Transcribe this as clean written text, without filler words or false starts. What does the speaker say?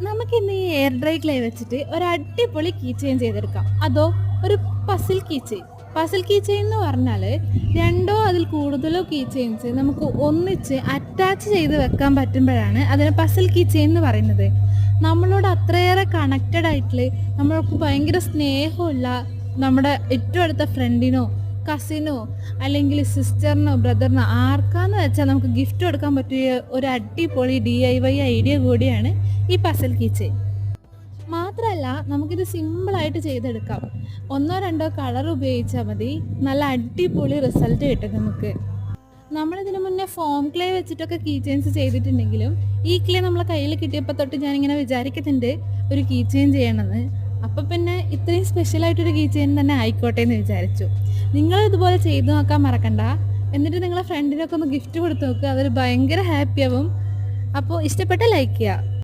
നമുക്കിന്ന് ഈ air dry clay വെച്ചിട്ട് ഒരു അടിപൊളി കീ ചെയിൻ ചെയ്തെടുക്കാം. അതോ ഒരു puzzle key chain. Puzzle key chain എന്ന് പറഞ്ഞാൽ രണ്ടോ അതിൽ കൂടുതലോ കീ ചെയിൻസ് നമുക്ക് ഒന്നിച്ച് അറ്റാച്ച് ചെയ്ത് വെക്കാൻ പറ്റുമ്പോഴാണ് അതിനെ പസിൽ കീ ചെയിൻ എന്ന് പറയുന്നത്. നമ്മളോട് അത്രയേറെ കണക്റ്റഡ് ആയിട്ടുള്ള, നമ്മൾക്ക് ഭയങ്കര സ്നേഹമുള്ള നമ്മുടെ ഏറ്റവും അടുത്ത ഫ്രണ്ടിനോ കസിനോ അല്ലെങ്കിൽ സിസ്റ്ററിനോ ബ്രദറിനോ ആർക്കാന്ന് വെച്ചാൽ നമുക്ക് ഗിഫ്റ്റ് കൊടുക്കാൻ പറ്റിയ ഒരു അടിപൊളി DIY ഐഡിയ കൂടിയാണ് ഈ പസിൽ കീ ചെയിൻ. മാത്രമല്ല നമുക്കിത് സിമ്പിളായിട്ട് ചെയ്തെടുക്കാം. ഒന്നോ രണ്ടോ കളർ ഉപയോഗിച്ചാൽ മതി, നല്ല അടിപൊളി റിസൾട്ട് കിട്ടും നമുക്ക്. നമ്മളിതിന് മുന്നേ ഫോം ക്ലേ വെച്ചിട്ടൊക്കെ കീ ചെയിൻസ് ചെയ്തിട്ടുണ്ടെങ്കിലും ഈ ക്ലേ നമ്മളെ കയ്യിൽ കിട്ടിയപ്പോൾ തൊട്ട് ഞാനിങ്ങനെ വിചാരിക്കുന്നുണ്ട് ഒരു കീ ചെയിൻ ചെയ്യണമെന്ന്. അപ്പം പിന്നെ ഇത്രയും സ്പെഷ്യലായിട്ടൊരു കീ ചെയിൻ തന്നെ ആയിക്കോട്ടെ എന്ന് വിചാരിച്ചു. നിങ്ങൾ ഇതുപോലെ ചെയ്തു നോക്കാൻ മറക്കണ്ട. എന്നിട്ട് നിങ്ങളെ ഫ്രണ്ടിനൊക്കെ ഒന്ന് ഗിഫ്റ്റ് കൊടുത്ത് നോക്കുക, അവർ ഭയങ്കര ഹാപ്പിയാവും. അപ്പോൾ ഇഷ്ടപ്പെട്ട ലൈക്ക് ചെയ്യുക.